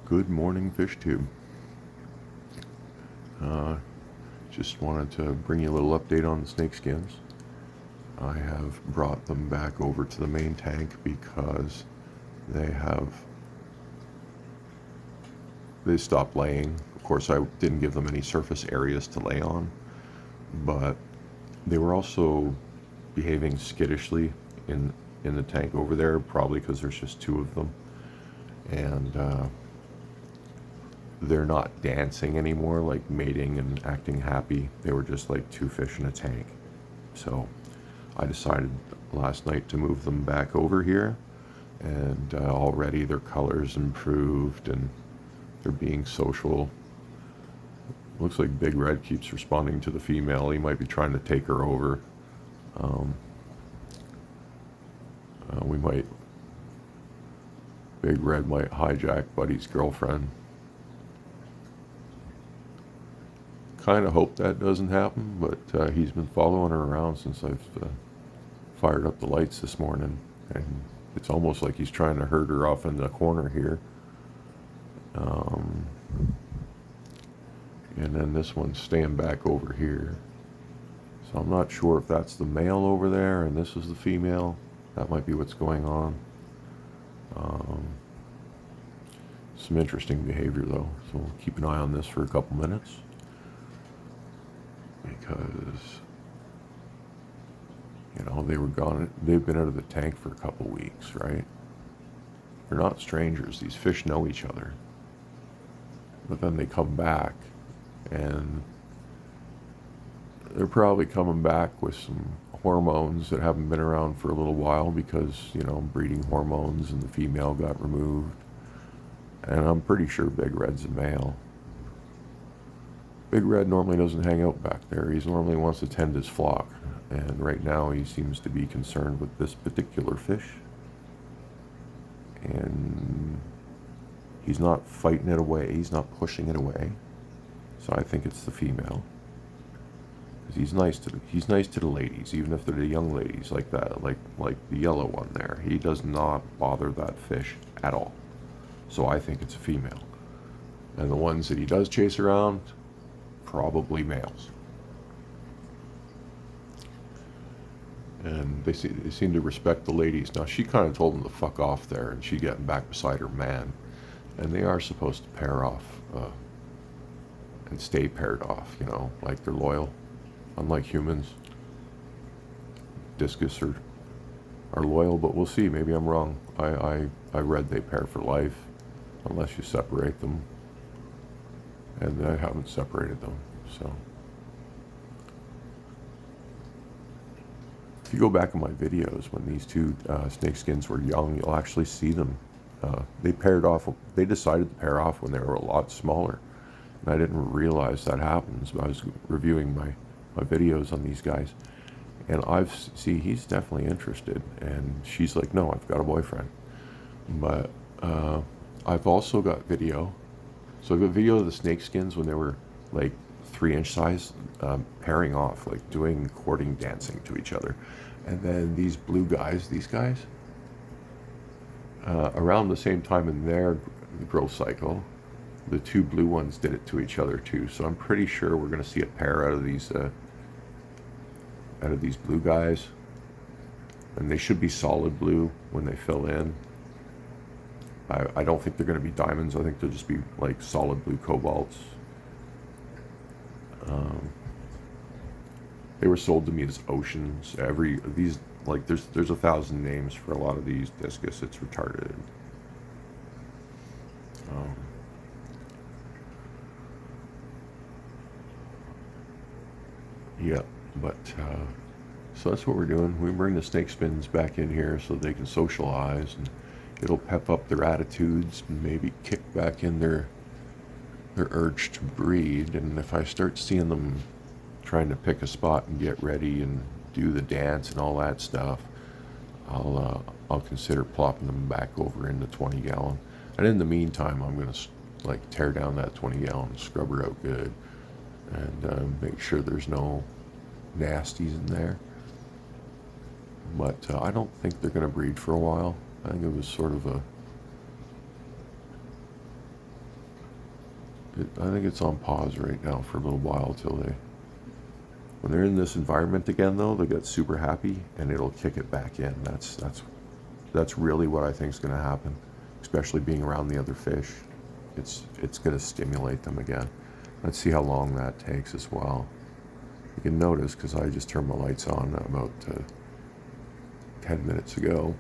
Good morning, fish tube. Just wanted to bring you a little update on the snake skins. I have brought them back over to the main tank because they stopped laying. Of course, I didn't give them any surface areas to lay on, but they were also behaving skittishly in the tank over there, probably because there's just two of them, and they're not dancing anymore, like mating and acting happy. They were just like two fish in a tank. So I decided last night to move them back over here, and already their colors improved and they're being social. Looks like Big Red keeps responding to the female. He might be trying to take her over. Big Red might hijack Buddy's girlfriend. Kind of hope that doesn't happen, but he's been following her around since I've fired up the lights this morning, and it's almost like he's trying to herd her off in the corner here. And then this one's staying back over here. So I'm not sure if that's the male over there and this is the female. That might be what's going on. Some interesting behavior though, so we'll keep an eye on this for a couple minutes, because they were gone. They've been out of the tank for a couple weeks, right? They're not strangers. These fish know each other, but then they come back, and they're probably coming back with some hormones that haven't been around for a little while, because breeding hormones, and the female got removed. And I'm pretty sure Big Red's a male. Big Red normally doesn't hang out back there. He normally wants to tend his flock. And right now he seems to be concerned with this particular fish. And he's not fighting it away. He's not pushing it away. So I think it's the female. Because he's nice to the ladies, even if they're the young ladies like that, like the yellow one there. He does not bother that fish at all. So I think it's a female. And the ones that he does chase around, probably males. And they seem to respect the ladies. Now, she kind of told them to fuck off there, and she got back beside her man. And they are supposed to pair off and stay paired off, like they're loyal. Unlike humans, discus are loyal, but we'll see. Maybe I'm wrong. I read they pair for life, unless you separate them. And I haven't separated them, so. If you go back in my videos, when these two snake skins were young, you'll actually see them. They paired off. They decided to pair off when they were a lot smaller, and I didn't realize that happens. I was reviewing my videos on these guys, and he's definitely interested, and she's like, no, I've got a boyfriend. But I've also got video. So I've got video of the snake skins when they were like 3-inch size, pairing off, like doing courting dancing to each other. And then these these guys, around the same time in their growth cycle, the two blue ones did it to each other too. So I'm pretty sure we're going to see a pair out of these blue guys, and they should be solid blue when they fill in. I don't think they're going to be diamonds. I think they'll just be like solid blue cobalts. They were sold to me as oceans. There's 1,000 names for a lot of these discus. It's retarded. Yeah, but so that's what we're doing. We bring the snake spins back in here so they can socialize, and it'll pep up their attitudes and maybe kick back in their urge to breed. And if I start seeing them trying to pick a spot and get ready and do the dance and all that stuff, I'll consider plopping them back over in the 20-gallon. And in the meantime, I'm gonna tear down that 20-gallon, scrub her out good, and make sure there's no nasties in there. But I don't think they're gonna breed for a while. I think it was sort of I think it's on pause right now for a little while till they, when they're in this environment again though, they get super happy and it'll kick it back in. That's really what I think is going to happen, especially being around the other fish. It's going to stimulate them again. Let's see how long that takes as well. You can notice, because I just turned my lights on about 10 minutes ago.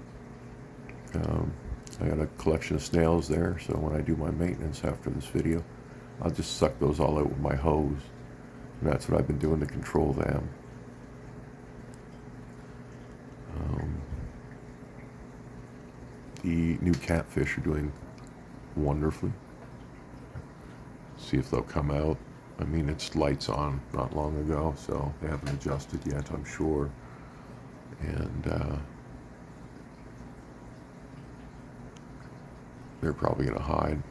I got a collection of snails there, so when I do my maintenance after this video, I'll just suck those all out with my hose. And that's what I've been doing to control them. The new catfish are doing wonderfully. See if they'll come out. I mean, it's lights on not long ago, so they haven't adjusted yet, I'm sure. And they're probably going to hide.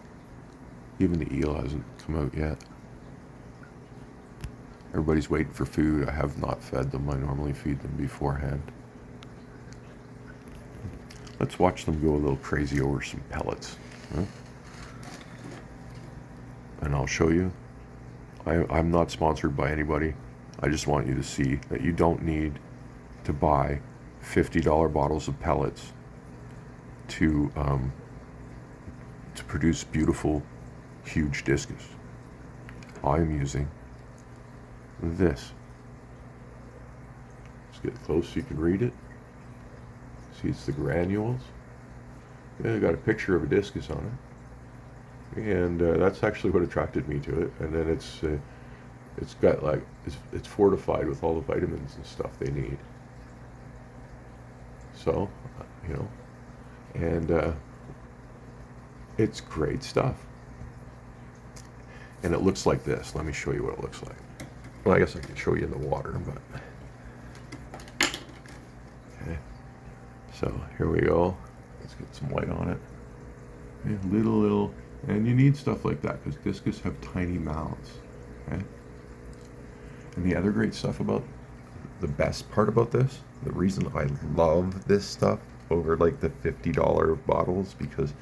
Even the eel hasn't come out yet. Everybody's waiting for food. I have not fed them. I normally feed them beforehand. Let's watch them go a little crazy over some pellets. Huh? And I'll show you. I'm not sponsored by anybody. I just want you to see that you don't need to buy $50 bottles of pellets to produce beautiful, huge discus. I'm using this. Let's get close so you can read it. See, it's the granules. Yeah, I got a picture of a discus on it, and that's actually what attracted me to it. And then it's got like it's fortified with all the vitamins and stuff they need. So, you know, and it's great stuff. And it looks like this. Let me show you what it looks like. Well, I guess I can show you in the water, but okay. So here we go. Let's get some light on it. Okay, little, and you need stuff like that because discus have tiny mouths. Okay. And the other great stuff about, the best part about this, the reason I love this stuff over like the $50 bottles, because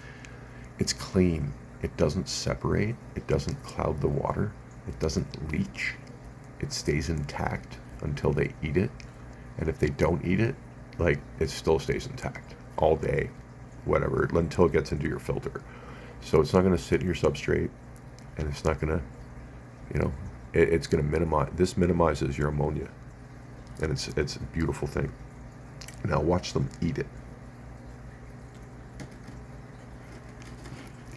it's clean. It doesn't separate. It doesn't cloud the water. It doesn't leach. It stays intact until they eat it. And if they don't eat it, like, it still stays intact all day, whatever, until it gets into your filter. So it's not going to sit in your substrate, and it's not going to, you know, it's going to minimize, this minimizes your ammonia. And it's a beautiful thing. Now watch them eat it.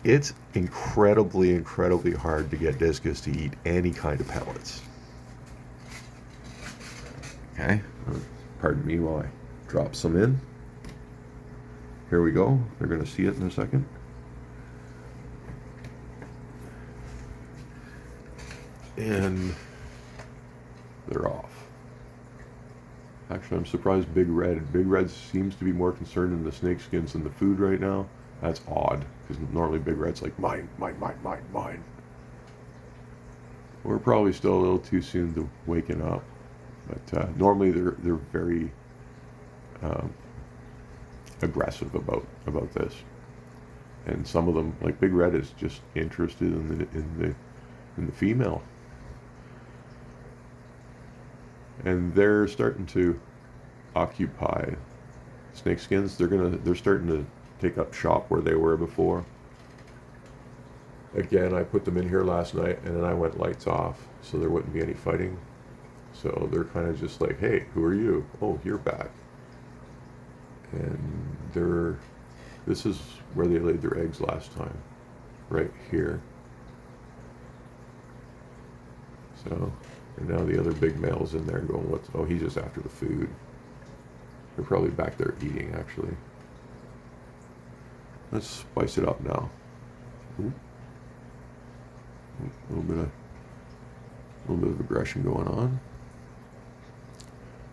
It's incredibly, incredibly hard to get discus to eat any kind of pellets. Okay, pardon me while I drop some in. Here we go. They're going to see it in a second. And they're off. Actually, I'm surprised Big Red seems to be more concerned in the snake skins than the food right now. That's odd, because normally Big Red's like, mine. We're probably still a little too soon to waken up. But normally they're very aggressive about this. And some of them, like Big Red, is just interested in the female. And they're starting to occupy snake skins. They're starting to take up shop where they were before. Again, I put them in here last night and then I went lights off so there wouldn't be any fighting. So they're kind of just like, hey, who are you? Oh, you're back. And this is where they laid their eggs last time, right here. So, and now the other big male's in there going, what's, oh, he's just after the food. They're probably back there eating, actually. Let's spice it up now. Ooh. A little bit of aggression going on.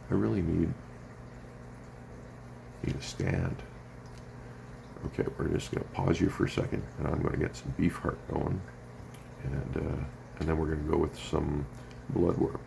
I really need a stand. Okay, we're just going to pause you for a second, and I'm going to get some beef heart going, and then we're going to go with some bloodworm.